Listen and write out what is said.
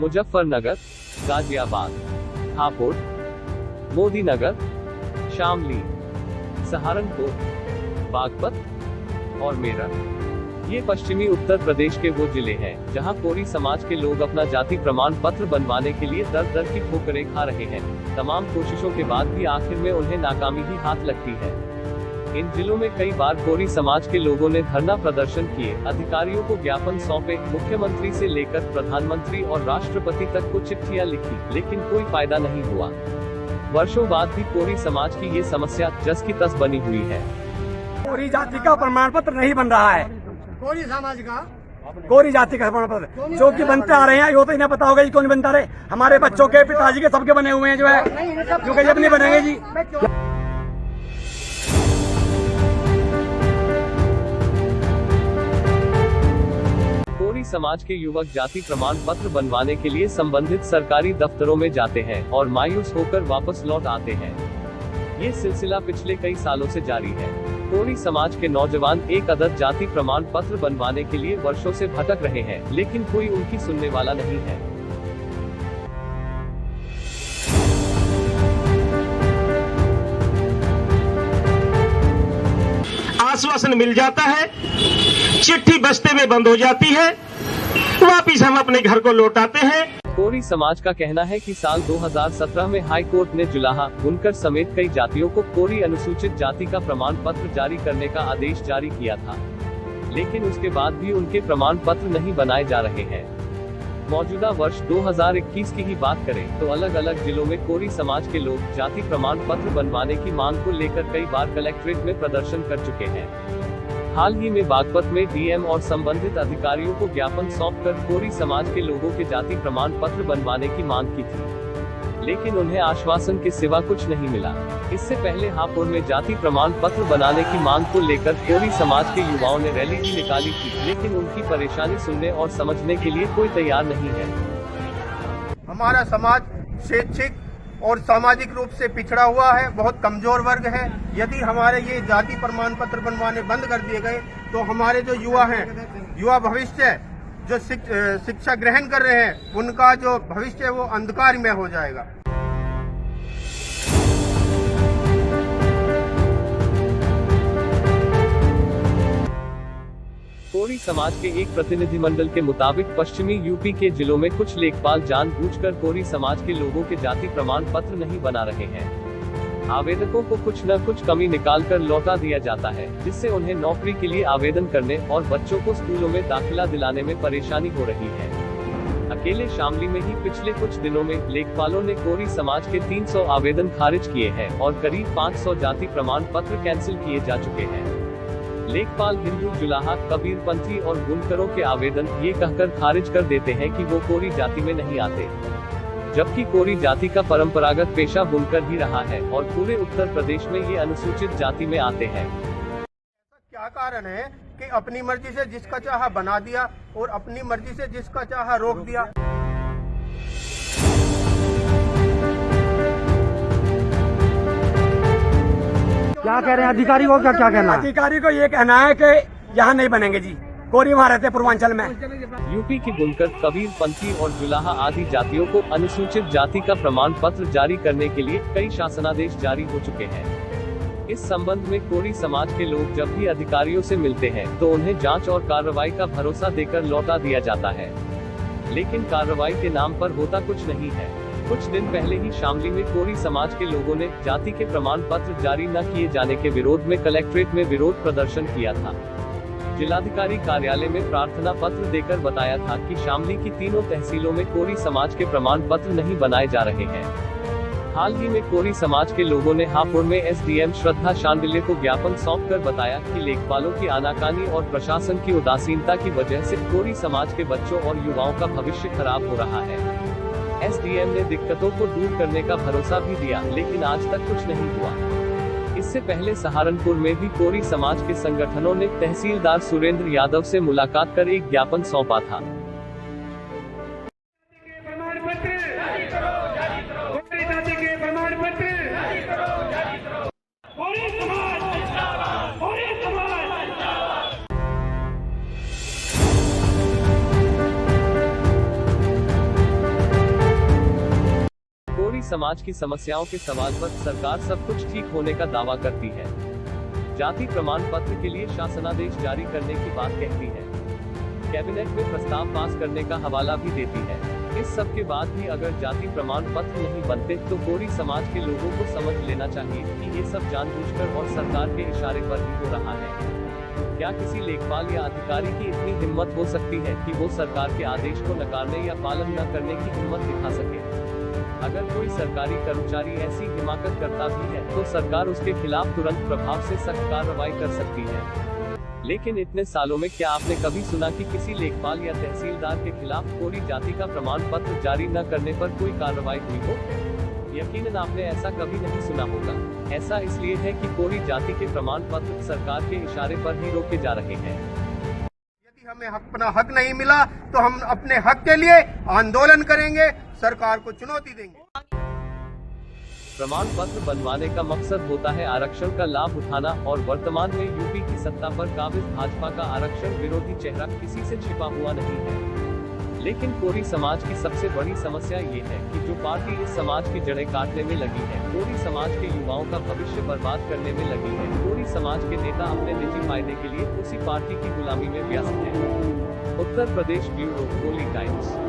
मुजफ्फरनगर, गाजियाबाद, हापुड़, मोदी नगर, शामली, सहारनपुर, बागपत और मेरठ। ये पश्चिमी उत्तर प्रदेश के वो जिले हैं जहां कोरी समाज के लोग अपना जाति प्रमाण पत्र बनवाने के लिए दर दर की ठोकरें खा रहे हैं। तमाम कोशिशों के बाद भी आखिर में उन्हें नाकामी ही हाथ लगती है। इन जिलों में कई बार कोरी समाज के लोगों ने धरना प्रदर्शन किए, अधिकारियों को ज्ञापन सौंपे, मुख्यमंत्री से लेकर प्रधानमंत्री और राष्ट्रपति तक को चिट्ठियां लिखी, लेकिन कोई फायदा नहीं हुआ। वर्षों बाद भी कोरी समाज की ये समस्या जस की तस बनी हुई है। कोरी जाति का प्रमाण पत्र नहीं बन रहा है। कोरी समाज का कोरी जाति का प्रमाण पत्र जो कि बनते आ रहे हैं, यो तो इन्हें पता होगा जी क्यों नहीं बनता रहे। हमारे बच्चों के, पिताजी के, सबके बने हुए हैं जो है, जो कि जब नहीं बनेंगे जी। कोरी समाज के युवक जाति प्रमाण पत्र बनवाने के लिए संबंधित सरकारी दफ्तरों में जाते हैं और मायूस होकर वापस लौट आते हैं। ये सिलसिला पिछले कई सालों से जारी है। कोरी समाज के नौजवान एक अदद जाति प्रमाण पत्र बनवाने के लिए वर्षों से भटक रहे हैं, लेकिन कोई उनकी सुनने वाला नहीं है। आश्वासन मिल जाता है, चिट्ठी बस्ते में बंद हो जाती है, वापिस हम अपने घर को लौट आते हैं। कोरी समाज का कहना है कि साल 2017 में हाई कोर्ट ने जुलाहा, बुनकर समेत कई जातियों को कोरी अनुसूचित जाति का प्रमाण पत्र जारी करने का आदेश जारी किया था, लेकिन उसके बाद भी उनके प्रमाण पत्र नहीं बनाए जा रहे हैं। मौजूदा वर्ष 2021 की ही बात करें तो अलग अलग जिलों में कोरी समाज के लोग जाति प्रमाण पत्र बनवाने की मांग को लेकर कई बार कलेक्ट्रेट में प्रदर्शन कर चुके हैं। हाल ही में बागपत में डीएम और संबंधित अधिकारियों को ज्ञापन सौंपकर कोरी समाज के लोगों के जाति प्रमाण पत्र बनवाने की मांग की थी, लेकिन उन्हें आश्वासन के सिवा कुछ नहीं मिला। इससे पहले हापुड़ में जाति प्रमाण पत्र बनाने की मांग को लेकर कोरी समाज के युवाओं ने रैली भी निकाली थी, लेकिन उनकी परेशानी सुनने और समझने के लिए कोई तैयार नहीं है। हमारा समाज शैक्षिक और सामाजिक रूप से पिछड़ा हुआ है, बहुत कमजोर वर्ग है। यदि हमारे ये जाति प्रमाण पत्र बनवाने बंद कर दिए गए तो हमारे जो युवा हैं, युवा भविष्य जो शिक्षा ग्रहण कर रहे हैं, उनका जो भविष्य है वो अंधकार में हो जाएगा। कोरी समाज के एक प्रतिनिधिमंडल के मुताबिक पश्चिमी यूपी के जिलों में कुछ लेखपाल जानबूझकर कोरी समाज के लोगों के जाति प्रमाण पत्र नहीं बना रहे हैं। आवेदकों को कुछ न कुछ कमी निकालकर लौटा दिया जाता है, जिससे उन्हें नौकरी के लिए आवेदन करने और बच्चों को स्कूलों में दाखिला दिलाने में परेशानी हो रही है। अकेले शामली में ही पिछले कुछ दिनों में लेखपालों ने कोरी समाज के 300 आवेदन खारिज किए हैं और करीब 500 जाति प्रमाण पत्र कैंसिल किए जा चुके हैं। लेखपाल हिंदू, जुलाहा, कबीरपंथी और बुनकरों के आवेदन ये कहकर खारिज कर देते हैं कि वो कोरी जाति में नहीं आते, जबकि कोरी जाति का परंपरागत पेशा बुनकर ही रहा है और पूरे उत्तर प्रदेश में ये अनुसूचित जाति में आते हैं। क्या कारण है कि अपनी मर्जी से जिसका चाहा बना दिया और अपनी मर्जी से जिसका चाहा रोक दिया। क्या कह रहे हैं अधिकारी को? क्या कहना है? अधिकारी को ये कहना है कि यहाँ नहीं बनेंगे जी, कोरी वहाँ रहते पूर्वांचल में। यूपी की बुनकर, कबीरपंथी और जुलाहा आदि जातियों को अनुसूचित जाति का प्रमाण पत्र जारी करने के लिए कई शासनादेश जारी हो चुके हैं। इस संबंध में कोरी समाज के लोग जब भी अधिकारियों से मिलते हैं तो उन्हें जांच और कार्रवाई का भरोसा देकर लौटा दिया जाता है, लेकिन कार्रवाई के नाम पर होता कुछ नहीं है। कुछ दिन पहले ही शामली में कोरी समाज के लोगों ने जाति के प्रमाण पत्र जारी न किए जाने के विरोध में कलेक्ट्रेट में विरोध प्रदर्शन किया था। जिलाधिकारी कार्यालय में प्रार्थना पत्र देकर बताया था कि शामली की तीनों तहसीलों में कोरी समाज के प्रमाण पत्र नहीं बनाए जा रहे हैं। हाल ही में कोरी समाज के लोगों ने हापुड़ में एसडीएम श्रद्धा शांडिल्य को ज्ञापन सौंपकर बताया कि लेखपालों की आनाकानी और प्रशासन की उदासीनता की वजह से कोरी समाज के बच्चों और युवाओं का भविष्य खराब हो रहा है। एसडीएम ने दिक्कतों को दूर करने का भरोसा भी दिया, लेकिन आज तक कुछ नहीं हुआ। इससे पहले सहारनपुर में भी कोरी समाज के संगठनों ने तहसीलदार सुरेंद्र यादव से मुलाकात कर एक ज्ञापन सौंपा था। समाज की समस्याओं के सवाल पर सरकार सब कुछ ठीक होने का दावा करती है। जाति प्रमाण पत्र के लिए शासनादेश जारी करने की बात कहती है। कैबिनेट में प्रस्ताव पास करने का हवाला भी देती है। इस सब के बाद भी अगर जाति प्रमाण पत्र नहीं बनते तो कोरी समाज के लोगों को समझ लेना चाहिए कि ये सब जानबूझकर और सरकार के इशारे पर ही हो रहा है। क्या किसी लेखपाल या अधिकारी की इतनी हिम्मत हो सकती है कि वो सरकार के आदेश को नकारने या पालन न करने की हिम्मत दिखा सके? अगर कोई सरकारी कर्मचारी ऐसी हिमाकत करता भी है तो सरकार उसके खिलाफ तुरंत प्रभाव से सख्त कार्रवाई कर सकती है। लेकिन इतने सालों में क्या आपने कभी सुना कि किसी लेखपाल या तहसीलदार के खिलाफ कोरी जाति का प्रमाण पत्र जारी न करने पर कोई कार्रवाई हुई हो? यकीनन आपने ऐसा कभी नहीं सुना होगा। ऐसा इसलिए है कि कोरी जाति के प्रमाण पत्र सरकार के इशारे पर ही रोके जा रहे हैं। यदि हमें अपना हक नहीं मिला तो हम अपने हक के लिए आंदोलन करेंगे, सरकार को चुनौती देंगे। प्रमाण पत्र बनवाने का मकसद होता है आरक्षण का लाभ उठाना, और वर्तमान में यूपी की सत्ता पर काबिज भाजपा का आरक्षण विरोधी चेहरा किसी से छिपा हुआ नहीं है। लेकिन कोरी समाज की सबसे बड़ी समस्या ये है कि जो पार्टी इस समाज की जड़ें काटने में लगी है, कोरी समाज के युवाओं का भविष्य बर्बाद करने में लगी है, कोरी समाज के नेता अपने निजी फायदे के लिए उसी पार्टी की गुलामी में व्यस्त हैं। Uttar Pradesh bureau, Koli times.